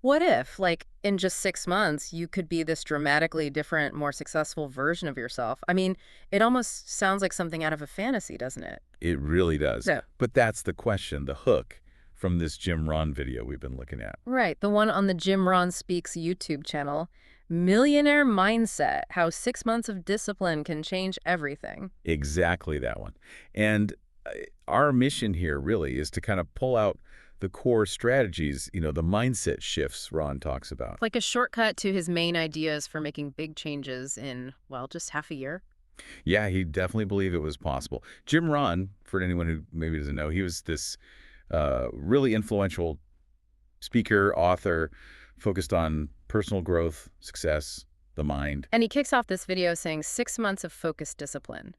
What if, like, in just 6 months, you could be this dramatically different, more successful version of yourself? I mean, it almost sounds like something out of a fantasy, doesn't it? It really does. Yeah. But that's the question, the hook from this Jim Rohn video we've been looking at. Right, the one on the Jim Rohn Speaks YouTube channel. Millionaire Mindset, How 6 Months of Discipline Can Change Everything. Exactly that one. And our mission here really is to kind of pull out the core strategies, the mindset shifts Ron talks about. Like a shortcut to his main ideas for making big changes in, well, just half a year. Yeah, he definitely believed it was possible. Jim Rohn, for anyone who maybe doesn't know, he was this really influential speaker, author, focused on personal growth, success, the mind. And he kicks off this video saying 6 months of focused discipline.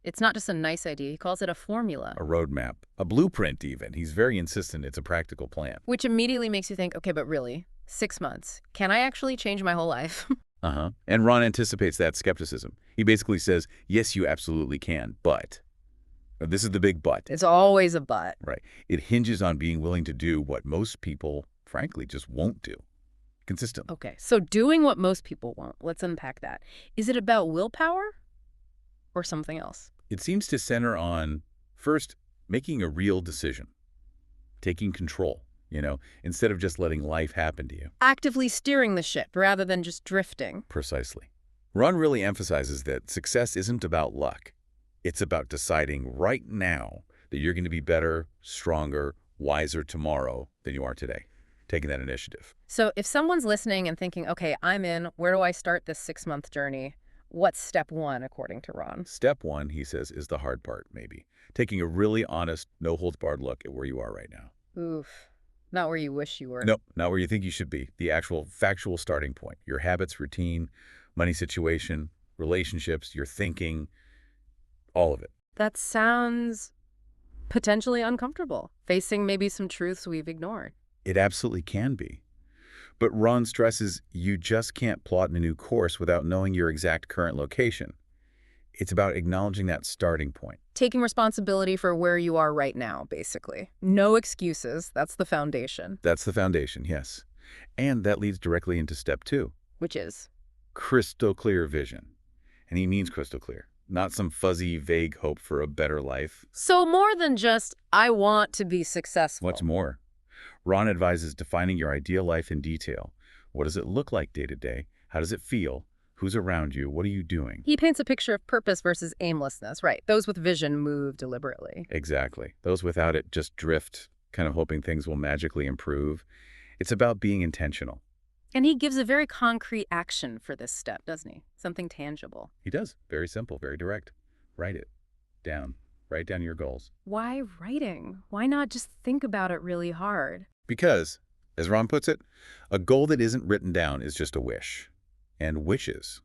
It's not just a nice idea, he calls it a formula. A roadmap, a blueprint even. He's very insistent it's a practical plan. Which immediately makes you think, okay, but really, 6 months, can I actually change my whole life? Uh-huh. And Ron anticipates that skepticism. He basically says, yes, you absolutely can, but. This is the big but. It's always a but. Right. It hinges on being willing to do what most people, frankly, just won't do consistently. Okay, so doing what most people won't, let's unpack that. Is it about willpower or something else? It seems to center on, first, making a real decision, taking control, instead of just letting life happen to you. Actively steering the ship rather than just drifting. Precisely. Ron really emphasizes that success isn't about luck. It's about deciding right now that you're going to be better, stronger, wiser tomorrow than you are today. Taking that initiative. So if someone's listening and thinking, okay, I'm in, where do I start this 6 month journey? What's step one, according to Ron? Step one, he says, is the hard part, maybe. Taking a really honest, no-holds-barred look at where you are right now. Oof. Not where you wish you were. No, not where you think you should be. The actual factual starting point. Your habits, routine, money situation, relationships, your thinking, all of it. That sounds potentially uncomfortable, facing maybe some truths we've ignored. It absolutely can be. But Ron stresses you just can't plot a new course without knowing your exact current location. It's about acknowledging that starting point. Taking responsibility for where you are right now, basically. No excuses. That's the foundation. That's the foundation, yes. And that leads directly into step two. Which is? Crystal clear vision. And he means crystal clear. Not some fuzzy, vague hope for a better life. So more than just, I want to be successful. What's more? Ron advises defining your ideal life in detail. What does it look like day to day? How does it feel? Who's around you? What are you doing? He paints a picture of purpose versus aimlessness, right? Those with vision move deliberately. Exactly. Those without it just drift, kind of hoping things will magically improve. It's about being intentional. And he gives a very concrete action for this step, doesn't he? Something tangible. He does. Very simple, very direct. Write it down. Write down your goals. Why writing? Why not just think about it really hard? Because, as Ron puts it, a goal that isn't written down is just a wish. And wishes,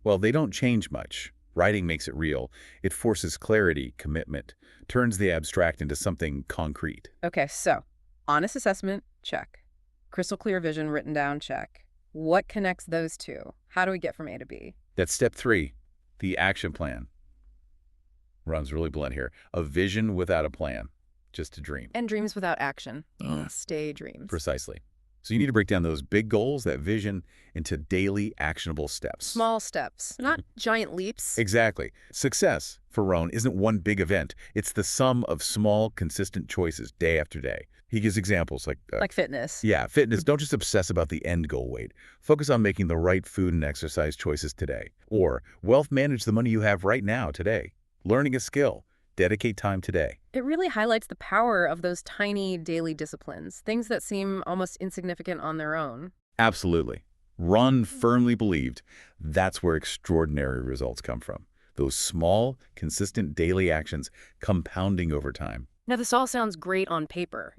well, they don't change much. Writing makes it real. It forces clarity, commitment, turns the abstract into something concrete. Okay, so honest assessment, check. Crystal clear vision written down, check. What connects those two? How do we get from A to B? That's step three, the action plan. Ron's really blunt here. A vision without a plan, just a dream. And dreams without action. Stay dreams. Precisely. So you need to break down those big goals, that vision, into daily actionable steps. Small steps, not giant leaps. Exactly. Success, for Rohn, isn't one big event. It's the sum of small, consistent choices day after day. He gives examples like... like fitness. Yeah, fitness. Don't just obsess about the end goal weight. Focus on making the right food and exercise choices today. Or wealth manage the money you have right now, today. Learning a skill. Dedicate time today. It really highlights the power of those tiny daily disciplines, things that seem almost insignificant on their own. Absolutely. Ron firmly believed that's where extraordinary results come from. Those small, consistent daily actions compounding over time. Now, this all sounds great on paper,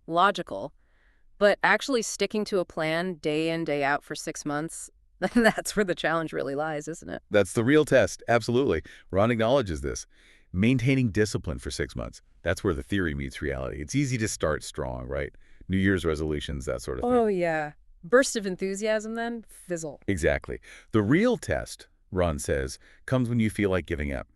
logical, but actually sticking to a plan day in, day out for 6 months, that's where the challenge really lies, isn't it? That's the real test. Absolutely. Ron acknowledges this. Maintaining discipline for 6 months. That's where the theory meets reality. It's easy to start strong, right? New Year's resolutions, that sort of thing. Oh, yeah. Burst of enthusiasm then, fizzle. Exactly. The real test, Ron says, comes when you feel like giving up,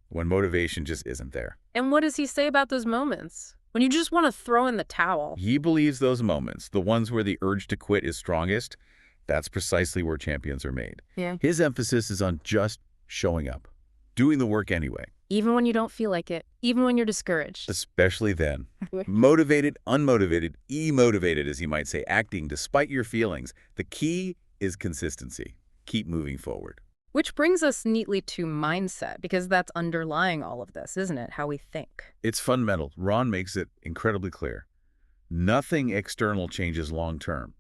when motivation just isn't there. And what does he say about those moments? when you just want to throw in the towel. He believes those moments, the ones where the urge to quit is strongest, that's precisely where champions are made. Yeah. His emphasis is on just showing up, doing the work anyway, Even when you don't feel like it, even when you're discouraged. especially then. Motivated, unmotivated, emotivated, as you might say, acting despite your feelings. The key is consistency. Keep moving forward. Which brings us neatly to mindset, because that's underlying all of this, isn't it? How we think. It's fundamental. Ron makes it incredibly clear. Nothing external changes long-term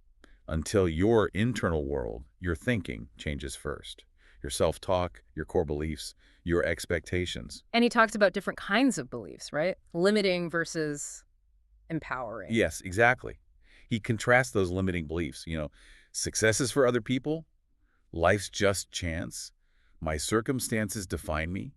until your internal world, your thinking, changes first. Your self-talk, your core beliefs, your expectations. And he talks about different kinds of beliefs, right? Limiting versus empowering. Yes, exactly. He contrasts those limiting beliefs. Success is for other people, life's just chance, my circumstances define me,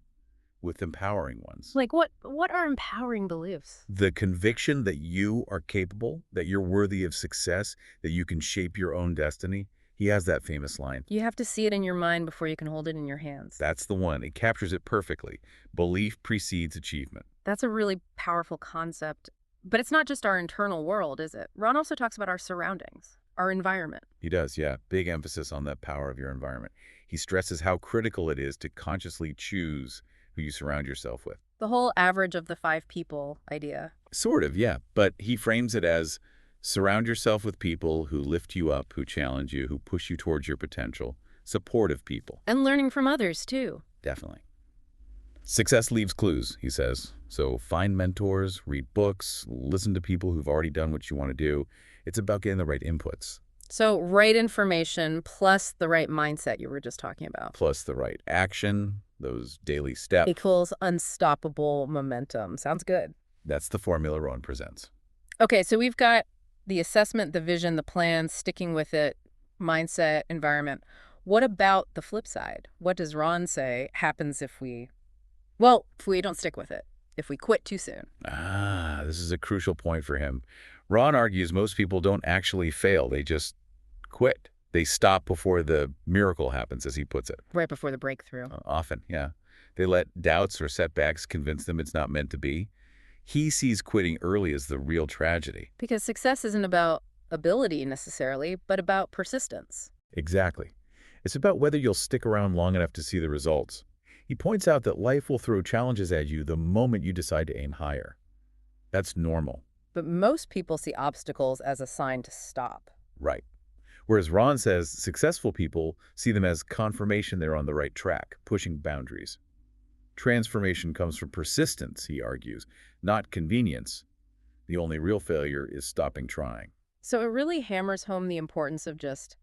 with empowering ones. Like what are empowering beliefs? The conviction that you are capable, that you're worthy of success, that you can shape your own destiny. He has that famous line. You have to see it in your mind before you can hold it in your hands. That's the one. It captures it perfectly. Belief precedes achievement. That's a really powerful concept. But it's not just our internal world, is it? Ron also talks about our surroundings, our environment. He does, yeah. Big emphasis on that power of your environment. He stresses how critical it is to consciously choose who you surround yourself with. The whole average of the 5 people idea. Sort of, yeah. But he frames it as surround yourself with people who lift you up, who challenge you, who push you towards your potential. Supportive people. And learning from others, too. Definitely. Success leaves clues, he says. So find mentors, read books, listen to people who've already done what you want to do. It's about getting the right inputs. So right information plus the right mindset you were just talking about. Plus the right action, those daily steps. Equals unstoppable momentum. Sounds good. That's the formula Rohn presents. Okay, so we've got the assessment, the vision, the plan, sticking with it, mindset, environment. What about the flip side? What does Ron say happens if we don't stick with it, if we quit too soon? This is a crucial point for him. Ron argues most people don't actually fail. They just quit. They stop before the miracle happens, as he puts it. Right before the breakthrough. Often, yeah. They let doubts or setbacks convince them it's not meant to be. He sees quitting early as the real tragedy. Because success isn't about ability necessarily, but about persistence. Exactly. It's about whether you'll stick around long enough to see the results. He points out that life will throw challenges at you the moment you decide to aim higher. That's normal. But most people see obstacles as a sign to stop. Right. Whereas Ron says successful people see them as confirmation they're on the right track, pushing boundaries. Transformation comes from persistence, he argues, not convenience. The only real failure is stopping trying. So it really hammers home the importance of just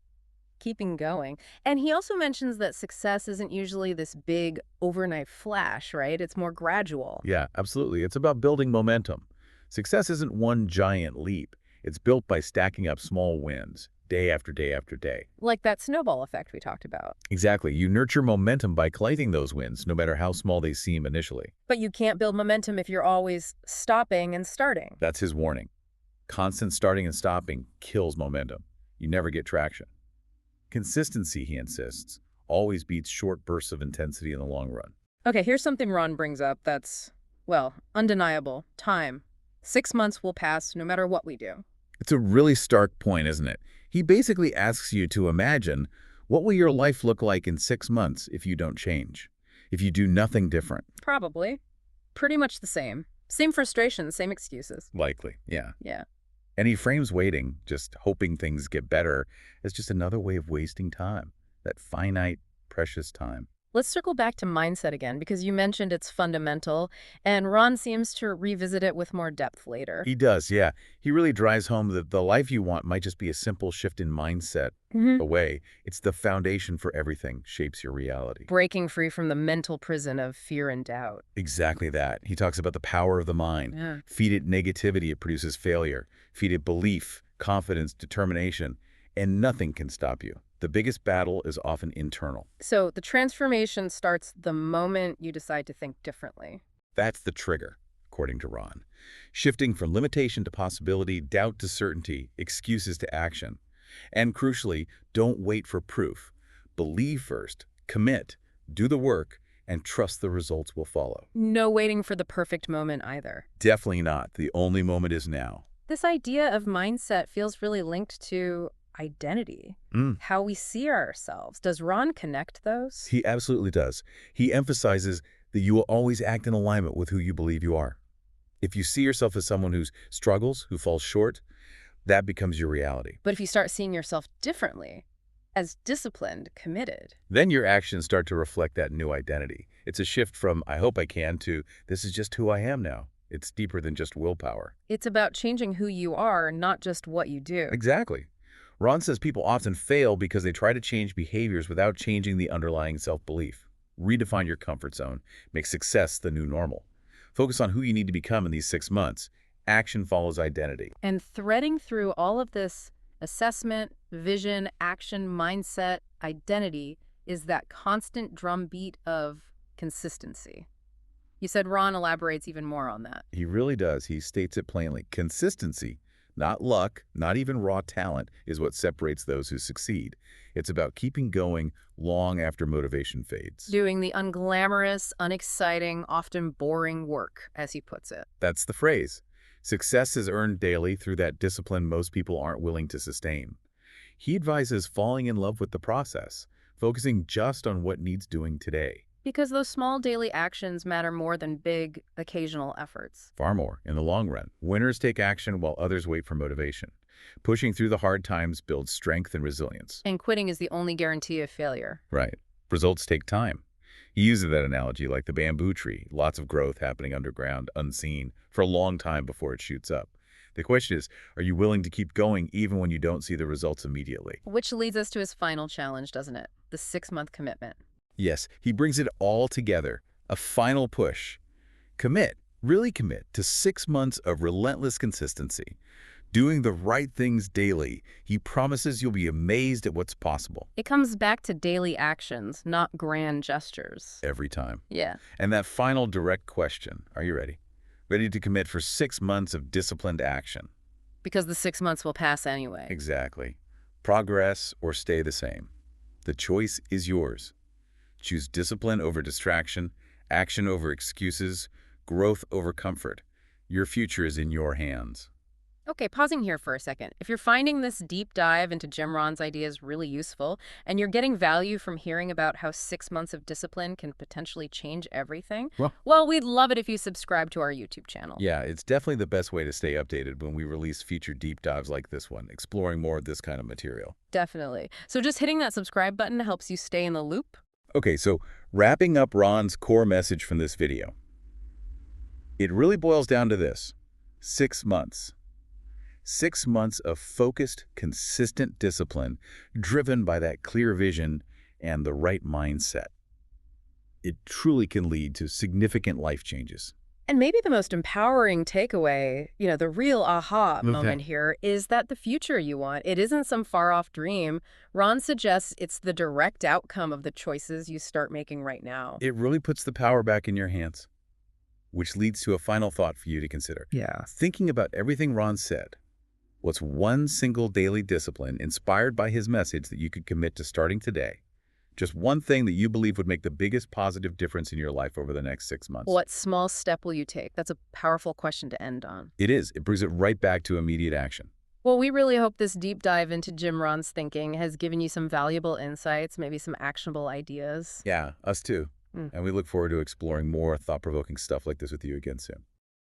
keeping going. And he also mentions that success isn't usually this big overnight flash, right? It's more gradual. Yeah, absolutely. It's about building momentum. Success isn't one giant leap. It's built by stacking up small wins, day after day after day. Like that snowball effect we talked about. Exactly. You nurture momentum by collecting those wins, no matter how small they seem initially. But you can't build momentum if you're always stopping and starting. That's his warning. Constant starting and stopping kills momentum. You never get traction. Consistency, he insists, always beats short bursts of intensity in the long run. Okay, here's something Ron brings up that's, undeniable. Time. 6 months will pass no matter what we do. It's a really stark point, isn't it? He basically asks you to imagine, what will your life look like in 6 months if you don't change? If you do nothing different? Probably. Pretty much the same. Same frustrations, same excuses. Likely, yeah. Yeah. And he frames waiting, just hoping things get better, as just another way of wasting time. That finite, precious time. Let's circle back to mindset again, because you mentioned it's fundamental, and Ron seems to revisit it with more depth later. He does, yeah. He really drives home that the life you want might just be a simple shift in mindset away. It's the foundation for everything, shapes your reality. Breaking free from the mental prison of fear and doubt. Exactly that. He talks about the power of the mind. Yeah. Feed it negativity, it produces failure. Feed it belief, confidence, determination, and nothing can stop you. The biggest battle is often internal. So the transformation starts the moment you decide to think differently. That's the trigger, according to Ron. Shifting from limitation to possibility, doubt to certainty, excuses to action. And crucially, don't wait for proof. Believe first, commit, do the work, and trust the results will follow. No waiting for the perfect moment either. Definitely not. The only moment is now. This idea of mindset feels really linked to identity, Mm. how we see ourselves. Does Ron connect those? He absolutely does. He emphasizes that you will always act in alignment with who you believe you are. If you see yourself as someone who struggles, who falls short, that becomes your reality. But if you start seeing yourself differently, as disciplined, committed, Then your actions start to reflect that new identity. It's a shift from, I hope I can, to, this is just who I am now. It's deeper than just willpower. it's about changing who you are, not just what you do. Exactly. Ron says people often fail because they try to change behaviors without changing the underlying self-belief. Redefine your comfort zone. Make success the new normal. Focus on who you need to become in these 6 months. Action follows identity. And threading through all of this assessment, vision, action, mindset, identity is that constant drumbeat of consistency. You said Ron elaborates even more on that. He really does. He states it plainly. Consistency, not luck, not even raw talent, is what separates those who succeed. It's about keeping going long after motivation fades. Doing the unglamorous, unexciting, often boring work, as he puts it. That's the phrase. Success is earned daily through that discipline most people aren't willing to sustain. He advises falling in love with the process, focusing just on what needs doing today. Because those small daily actions matter more than big, occasional efforts. Far more in the long run. Winners take action while others wait for motivation. Pushing through the hard times builds strength and resilience. And quitting is the only guarantee of failure. Right. Results take time. He uses that analogy like the bamboo tree, lots of growth happening underground, unseen, for a long time before it shoots up. The question is, are you willing to keep going even when you don't see the results immediately? Which leads us to his final challenge, doesn't it? The 6-month commitment. Yes, he brings it all together. A final push. Commit, really commit to 6 months of relentless consistency. Doing the right things daily. He promises you'll be amazed at what's possible. It comes back to daily actions, not grand gestures. Every time. Yeah. And that final direct question, are you ready? Ready to commit for 6 months of disciplined action. Because the 6 months will pass anyway. Exactly. Progress or stay the same. The choice is yours. Choose discipline over distraction, action over excuses, growth over comfort. Your future is in your hands. Okay, pausing here for a second. If you're finding this deep dive into Jim Rohn's ideas really useful, and you're getting value from hearing about how 6 months of discipline can potentially change everything, well, we'd love it if you subscribe to our YouTube channel. Yeah, it's definitely the best way to stay updated when we release future deep dives like this one, exploring more of this kind of material. Definitely. So just hitting that subscribe button helps you stay in the loop. Okay, so wrapping up Ron's core message from this video. It really boils down to this. 6 months. 6 months of focused, consistent discipline driven by that clear vision and the right mindset. It truly can lead to significant life changes. And maybe the most empowering takeaway, the real aha moment here is that the future you want, it isn't some far-off dream. Ron suggests it's the direct outcome of the choices you start making right now. It really puts the power back in your hands, which leads to a final thought for you to consider. Yeah. Thinking about everything Ron said, what's one single daily discipline inspired by his message that you could commit to starting today? Just one thing that you believe would make the biggest positive difference in your life over the next 6 months. What small step will you take? That's a powerful question to end on. It is. It brings it right back to immediate action. Well, we really hope this deep dive into Jim Rohn's thinking has given you some valuable insights, maybe some actionable ideas. Yeah, us too. And we look forward to exploring more thought-provoking stuff like this with you again soon.